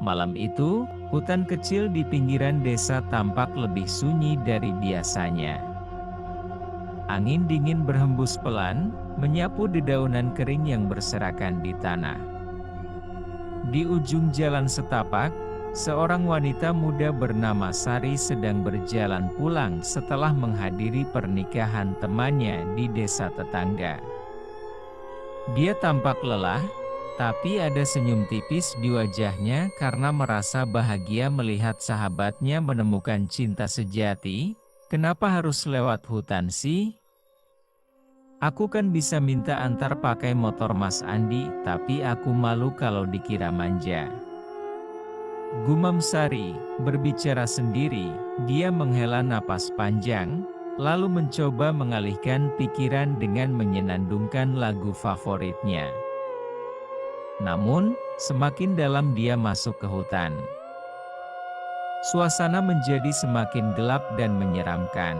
Malam itu, hutan kecil di pinggiran desa tampak lebih sunyi dari biasanya. Angin dingin berhembus pelan, menyapu dedaunan kering yang berserakan di tanah. Di ujung jalan setapak, seorang wanita muda bernama Sari sedang berjalan pulang setelah menghadiri pernikahan temannya di desa tetangga. Dia tampak lelah, tapi ada senyum tipis di wajahnya karena merasa bahagia melihat sahabatnya menemukan cinta sejati. Kenapa harus lewat hutan sih? Aku kan bisa minta antar pakai motor Mas Andi, tapi aku malu kalau dikira manja. Gumam Sari, berbicara sendiri, dia menghela napas panjang, lalu mencoba mengalihkan pikiran dengan menyenandungkan lagu favoritnya. Namun, semakin dalam dia masuk ke hutan. Suasana menjadi semakin gelap dan menyeramkan.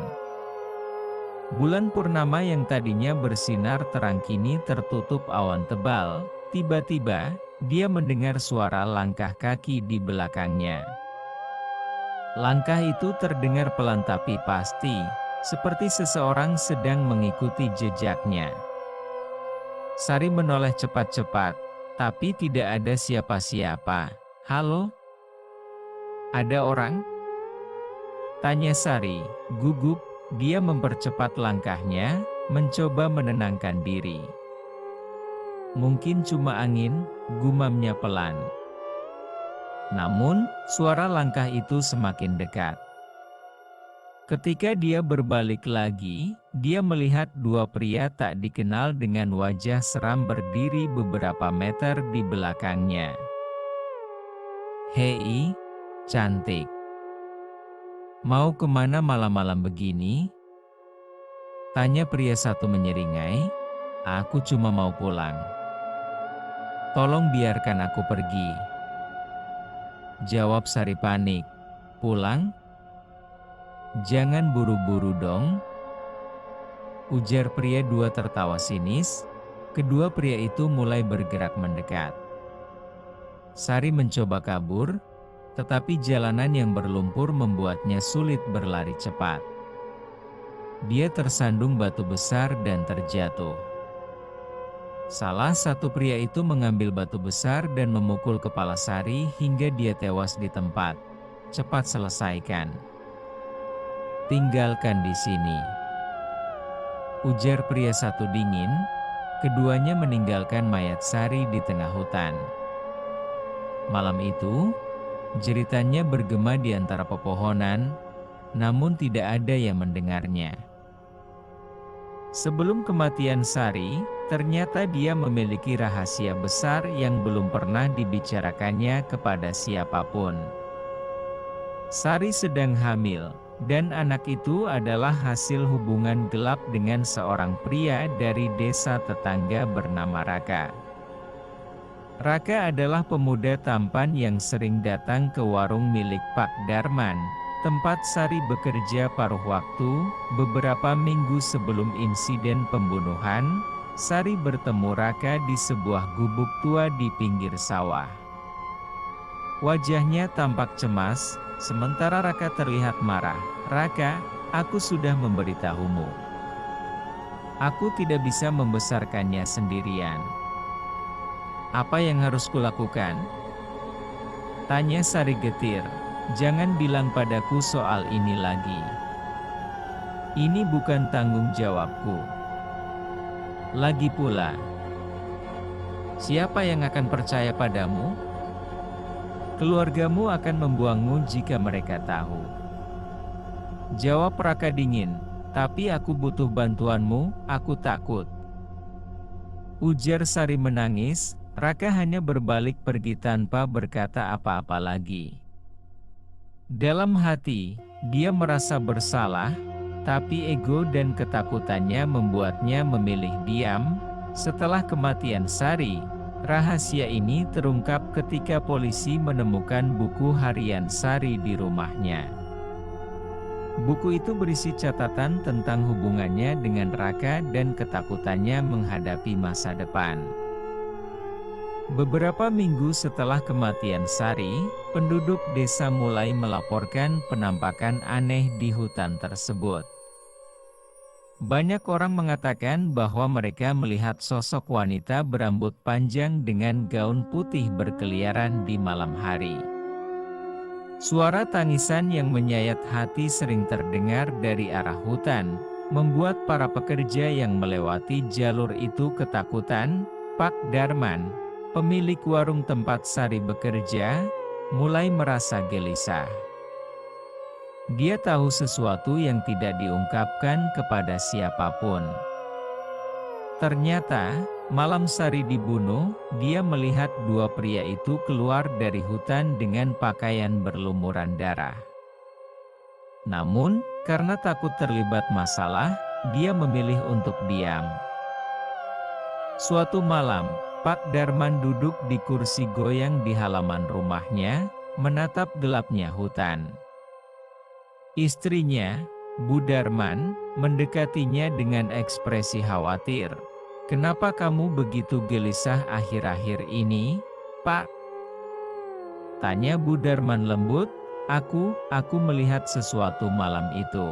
Bulan purnama yang tadinya bersinar terang kini tertutup awan tebal. Tiba-tiba, dia mendengar suara langkah kaki di belakangnya. Langkah itu terdengar pelan tapi pasti, seperti seseorang sedang mengikuti jejaknya. Sari menoleh cepat-cepat, tapi tidak ada siapa-siapa. "Halo? Ada orang?" tanya Sari, gugup. Dia mempercepat langkahnya, mencoba menenangkan diri. "Mungkin cuma angin," gumamnya pelan. Namun, suara langkah itu semakin dekat. Ketika dia berbalik lagi, dia melihat dua pria tak dikenal dengan wajah seram berdiri beberapa meter di belakangnya. "Hei, cantik. Mau kemana malam-malam begini?" tanya pria satu menyeringai. "Aku cuma mau pulang. Tolong biarkan aku pergi," jawab Sari panik. "Pulang? Jangan buru-buru dong," ujar pria dua tertawa sinis. Kedua pria itu mulai bergerak mendekat. Sari mencoba kabur, tetapi jalanan yang berlumpur membuatnya sulit berlari cepat. Dia tersandung batu besar dan terjatuh. Salah satu pria itu mengambil batu besar dan memukul kepala Sari hingga dia tewas di tempat. "Cepat selesaikan. Tinggalkan di sini," ujar pria satu dingin. Keduanya meninggalkan mayat Sari di tengah hutan. Malam itu, jeritannya bergema di antara pepohonan, namun tidak ada yang mendengarnya. Sebelum kematian Sari, ternyata dia memiliki rahasia besar yang belum pernah dibicarakannya kepada siapapun. Sari sedang hamil, dan anak itu adalah hasil hubungan gelap dengan seorang pria dari desa tetangga bernama Raka. Raka adalah pemuda tampan yang sering datang ke warung milik Pak Darman, tempat Sari bekerja paruh waktu. Beberapa minggu sebelum insiden pembunuhan, Sari bertemu Raka di sebuah gubuk tua di pinggir sawah. Wajahnya tampak cemas, sementara Raka terlihat marah. "Raka, aku sudah memberitahumu. Aku tidak bisa membesarkannya sendirian. Apa yang harus kulakukan?" tanya Sari getir. "Jangan bilang padaku soal ini lagi. Ini bukan tanggung jawabku. Lagi pula, siapa yang akan percaya padamu? Keluargamu akan membuangmu jika mereka tahu," jawab Raka dingin. "Tapi aku butuh bantuanmu, aku takut," ujar Sari menangis. Raka hanya berbalik pergi tanpa berkata apa-apa lagi. Dalam hati, dia merasa bersalah, tapi ego dan ketakutannya membuatnya memilih diam. Setelah kematian Sari, rahasia ini terungkap ketika polisi menemukan buku harian Sari di rumahnya. Buku itu berisi catatan tentang hubungannya dengan Raka dan ketakutannya menghadapi masa depan. Beberapa minggu setelah kematian Sari, penduduk desa mulai melaporkan penampakan aneh di hutan tersebut. Banyak orang mengatakan bahwa mereka melihat sosok wanita berambut panjang dengan gaun putih berkeliaran di malam hari. Suara tangisan yang menyayat hati sering terdengar dari arah hutan, membuat para pekerja yang melewati jalur itu ketakutan. Pak Darman, pemilik warung tempat Sari bekerja, mulai merasa gelisah. Dia tahu sesuatu yang tidak diungkapkan kepada siapapun. Ternyata, malam Sari dibunuh, dia melihat dua pria itu keluar dari hutan dengan pakaian berlumuran darah. Namun, karena takut terlibat masalah, dia memilih untuk diam. Suatu malam, Pak Darman duduk di kursi goyang di halaman rumahnya, menatap gelapnya hutan. Istrinya, Bu Darman, mendekatinya dengan ekspresi khawatir. "Kenapa kamu begitu gelisah akhir-akhir ini, Pak?" tanya Bu Darman lembut. Aku melihat sesuatu malam itu.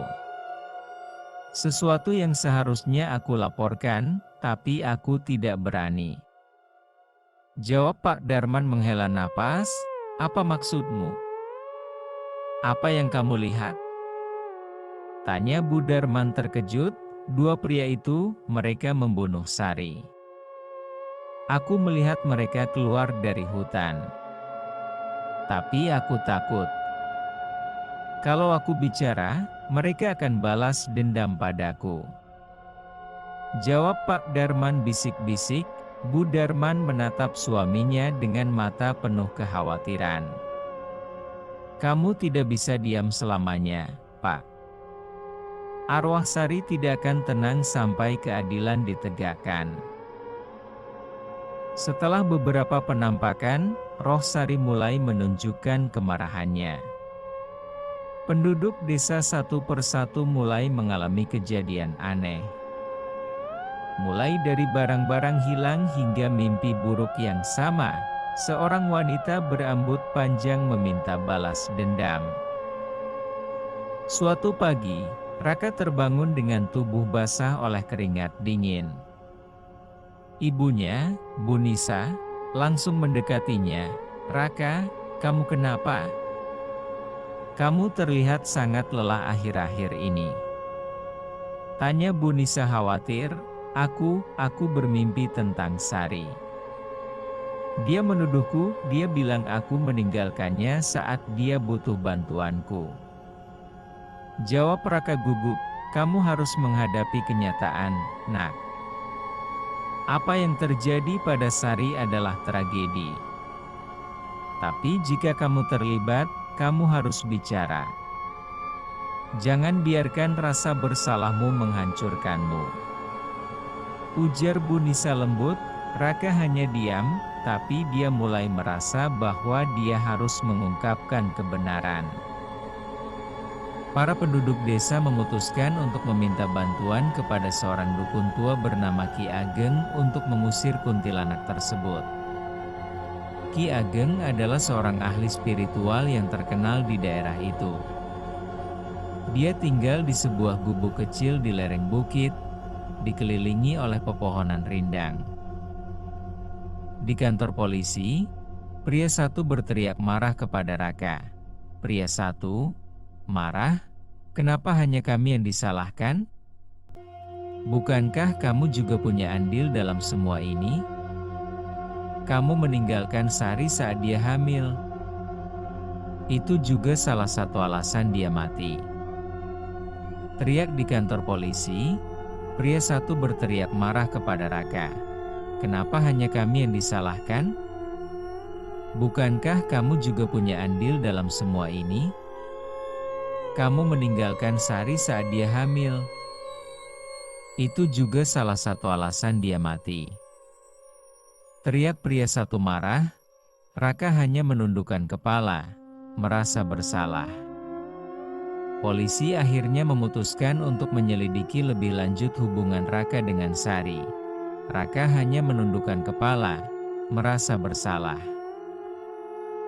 Sesuatu yang seharusnya aku laporkan, tapi aku tidak berani." Jawab Pak Darman menghela napas. "Apa maksudmu? Apa yang kamu lihat?" tanya Bu Darman terkejut. "Dua pria itu, mereka membunuh Sari. Aku melihat mereka keluar dari hutan. Tapi aku takut. Kalau aku bicara, mereka akan balas dendam padaku." Jawab Pak Darman bisik-bisik. Bu Darman menatap suaminya dengan mata penuh kekhawatiran. "Kamu tidak bisa diam selamanya, Pak. Arwah Sari tidak akan tenang sampai keadilan ditegakkan." Setelah beberapa penampakan, roh Sari mulai menunjukkan kemarahannya. Penduduk desa satu persatu mulai mengalami kejadian aneh. Mulai dari barang-barang hilang hingga mimpi buruk yang sama, seorang wanita berambut panjang meminta balas dendam. Suatu pagi, Raka terbangun dengan tubuh basah oleh keringat dingin. Ibunya, Bu Nisa, langsung mendekatinya. "Raka, kamu kenapa? Kamu terlihat sangat lelah akhir-akhir ini." tanya Bu Nisa khawatir. Aku bermimpi tentang Sari. Dia menuduhku, dia bilang aku meninggalkannya saat dia butuh bantuanku." Jawab Raka gugup. "Kamu harus menghadapi kenyataan, Nak. Apa yang terjadi pada Sari adalah tragedi. Tapi jika kamu terlibat, kamu harus bicara. Jangan biarkan rasa bersalahmu menghancurkanmu." Ujar Bu Nisa lembut. Raka hanya diam, tapi dia mulai merasa bahwa dia harus mengungkapkan kebenaran. Para penduduk desa memutuskan untuk meminta bantuan kepada seorang dukun tua bernama Ki Ageng untuk mengusir kuntilanak tersebut. Ki Ageng adalah seorang ahli spiritual yang terkenal di daerah itu. Dia tinggal di sebuah gubuk kecil di lereng bukit, dikelilingi oleh pepohonan rindang. Di kantor polisi, pria satu berteriak marah kepada Raka. Pria satu marah, "Kenapa hanya kami yang disalahkan? Bukankah kamu juga punya andil dalam semua ini? Kamu meninggalkan Sari saat dia hamil. Itu juga salah satu alasan dia mati." Teriak di kantor polisi, pria satu berteriak marah kepada Raka. "Kenapa hanya kami yang disalahkan? Bukankah kamu juga punya andil dalam semua ini? Kamu meninggalkan Sari saat dia hamil. Itu juga salah satu alasan dia mati." Teriak pria satu marah. Raka hanya menundukkan kepala, merasa bersalah. Polisi akhirnya memutuskan untuk menyelidiki lebih lanjut hubungan Raka dengan Sari. Raka hanya menundukkan kepala, merasa bersalah.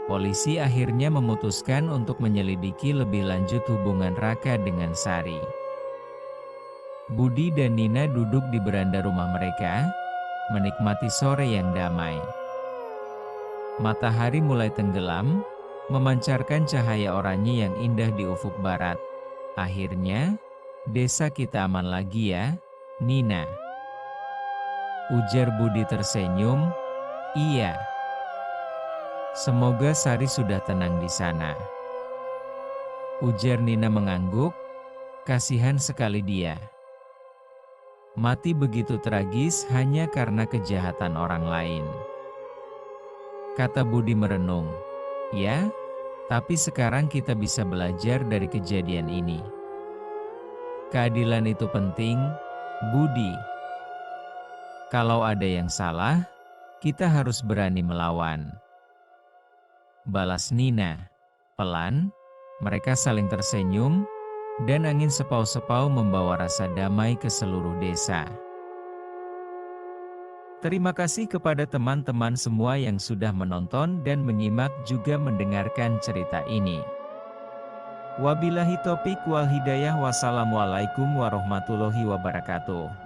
Polisi akhirnya memutuskan untuk menyelidiki lebih lanjut hubungan Raka dengan Sari. Budi dan Nina duduk di beranda rumah mereka, menikmati sore yang damai. Matahari mulai tenggelam, memancarkan cahaya oranye yang indah di ufuk barat. Akhirnya, desa kita aman lagi ya, Nina. Ujar Budi tersenyum, iya. Semoga Sari sudah tenang di sana. Ujar Nina mengangguk, kasihan sekali dia. Mati begitu tragis hanya karena kejahatan orang lain. Kata Budi merenung, ya, tapi sekarang kita bisa belajar dari kejadian ini. Keadilan itu penting, Budi. Kalau ada yang salah, kita harus berani melawan. Balas Nina. Pelan, mereka saling tersenyum, dan angin sepau-sepau membawa rasa damai ke seluruh desa. Terima kasih kepada teman-teman semua yang sudah menonton dan menyimak juga mendengarkan cerita ini. Wabillahi taufiq wal hidayah. Wassalamualaikum warahmatullahi wabarakatuh.